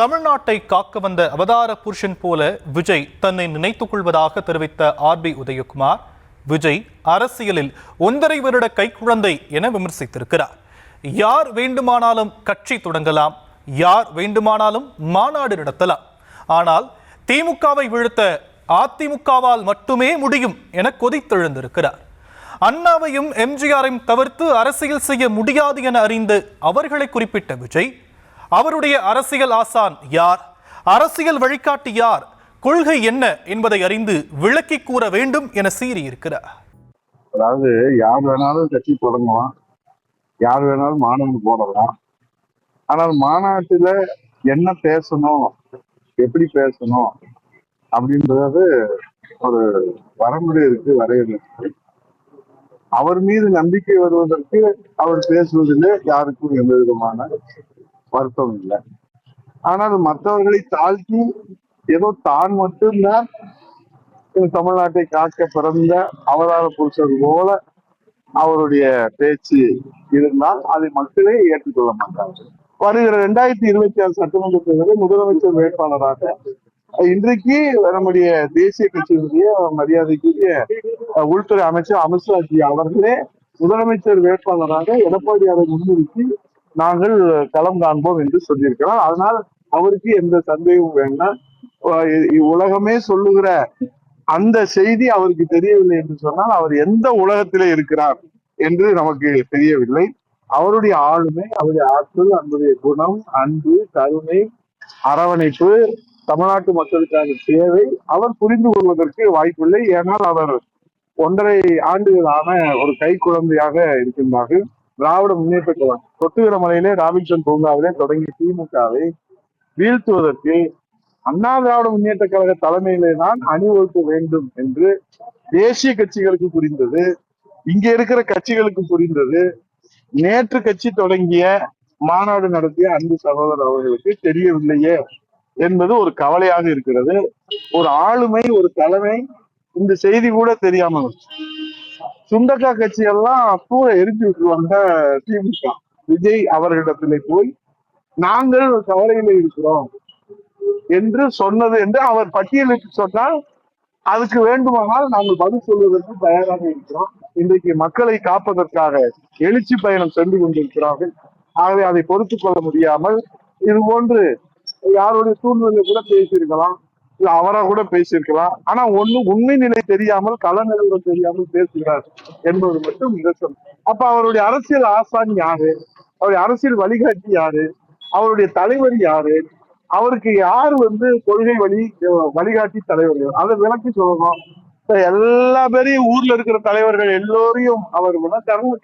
தமிழ்நாட்டை காக்க வந்த அவதார புருஷன் போல விஜய் தன்னை நினைத்துக் கொள்வதாக தெரிவித்த ஆர்பி உதயகுமார், விஜய் அரசியலில் 1.5 வருட கைக்குழந்தை என விமர்சித்திருக்கிறார். யார் வேண்டுமானாலும் கட்சி தொடங்கலாம், யார் வேண்டுமானாலும் மாநாடு நடத்தலாம், ஆனால் திமுகவை வீழ்த்த அதிமுகவால் மட்டுமே முடியும் என கொதித்தெழுந்திருக்கிறார். அண்ணாவையும் எம்ஜிஆரையும் தவிர்த்து அரசியல் செய்ய முடியாது என அறிந்து அவர்களை குறிப்பிட்ட விஜய், அவருடைய அரசியல் ஆசான் யார், அரசியல் வழிகாட்டி யார், கொள்கை என்ன என்பதை அறிந்து விளக்கி கூற வேண்டும் என சீறியிருக்கிறார். அதாவது யார் வேணாலும் கட்சி தொடங்கலாம், யார் வேணாலும் மாநாடு போடலாம். ஆனால் மாநாட்டுல என்ன பேசணும், எப்படி பேசணும் அப்படின்றது ஒரு வரமுறை இருக்கு, வரையறை. அவர் மீது நம்பிக்கை வருவதற்கு அவர் பேசுவதிலே யாருக்கும் எந்த விதமான வருத்தம் இல்லை. ஆனால் மற்றவர்களை தாழ்த்தி ஏதோ தான் மட்டும்தான் தமிழ்நாட்டை காக்க பிறந்த அவதார புருஷர் போல அவருடைய பேச்சு இருந்தால் அதை மக்களே ஏற்றுக்கொள்ள மாட்டார்கள். வருகிற 2026 சட்டமன்ற தேர்தலில் முதலமைச்சர் வேட்பாளராக இன்றைக்கு நம்முடைய தேசிய கட்சியினுடைய மரியாதைக்குரிய உள்துறை அமைச்சர் அமித்ஷாஜி அவர்களே முதலமைச்சர் வேட்பாளராக எடப்பாடியாரை முன்னிறுத்தி நாங்கள் களம் காண்போம் என்று சொல்லியிருக்கிறார். அதனால் அவருக்கு எந்த சந்தேகமும் வேண்டாம். உலகமே சொல்லுகிற அந்த செய்தி அவருக்கு தெரியவில்லை என்று சொன்னால் அவர் எந்த உலகத்திலே இருக்கிறார் என்று நமக்கு தெரியவில்லை. அவருடைய ஆளுமை, அவருடைய ஆற்றல், அவருடைய குணம், அன்பு, கருணை, அரவணைப்பு, தமிழ்நாட்டு மக்களுக்கான சேவை அவர் புரிந்து கொள்வதற்கு வாய்ப்பில்லை. ஏனால் அவர் 1.5 ஆண்டுகளான ஒரு கை குழந்தையாக இருக்கின்றார்கள். திராவிட முன்னேற்ற கழகம் கொட்டுகிற மலையிலே ராபின்சன் பூங்காவிலே தொடங்கிய திமுகவை வீழ்த்துவதற்கு அண்ணா திராவிட முன்னேற்ற கழக தலைமையிலே தான் அணிவகுக்க வேண்டும் என்று தேசிய கட்சிகளுக்கு புரிந்தது, இங்க இருக்கிற கட்சிகளுக்கு புரிந்தது. நேற்று கட்சி தொடங்கிய மாநாடு நடத்திய அன்பு சகோதரர் அவர்களுக்கு தெரியவில்லையே என்பது ஒரு கவலையாக இருக்கிறது. ஒரு ஆளுமை, ஒரு தலைமை, இந்த செய்தி கூட தெரியாமல் சுண்டக்கா கட்சியெல்லாம் கூட எரிஞ்சு விட்டுருவாங்க. திமுக விஜய் அவர்களிடத்திலே போய் நாங்கள் கவலையில இருக்கிறோம் என்று சொன்னது என்று அவர் பட்டியலுக்கு சொன்னால் அதுக்கு வேண்டுமானால் நாங்கள் பதில் சொல்வதற்கு தயாராக இருக்கிறோம். இன்றைக்கு மக்களை காப்பதற்காக எழுச்சி பயணம் சென்று கொண்டிருக்கிறார்கள். ஆகவே அதை பொறுத்துக் கொள்ள முடியாமல் இது போன்று யாருடைய சூழ்நிலை கூட பேசியிருக்கலாம், இல்ல அவரா கூட பேசியிருக்கலாம். ஆனா உண்மை நிலை தெரியாமல், கள நிலவரம் தெரியாமல் பேசுகிறார் என்பது மட்டும் நிதர்சனம். அப்ப அவருடைய அரசியல் ஆசான் யாரு, அவருடைய அரசியல் வழிகாட்டி யாரு, அவருடைய தலைவர் யாரு, அவருக்கு யார் கொள்கை வழிகாட்டி தலைவர்கள், அதை விளக்கி சொல்லணும். எல்லா பேரையும் ஊர்ல இருக்கிற தலைவர்கள் எல்லோரையும் அவர்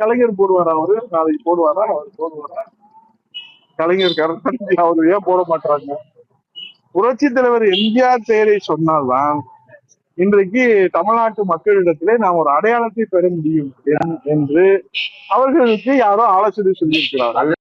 கலைஞர் போடுவாரா, அவரு நாளைக்கு போடுவாரா, அவர் போடுவாரா, கலைஞர் கருணாநிதி அவரு ஏன் போட மாட்டாங்க? புரட்சி தலைவர் எம்ஜிஆர் பெயரை சொன்னால்தான் இன்றைக்கு தமிழ்நாட்டு மக்களிடத்திலே நாம் ஒரு அடையாளத்தை பெற முடியும் என்று அவர்களுக்கு யாரோ ஆலோசனை சொல்லியிருக்கிறார்கள்.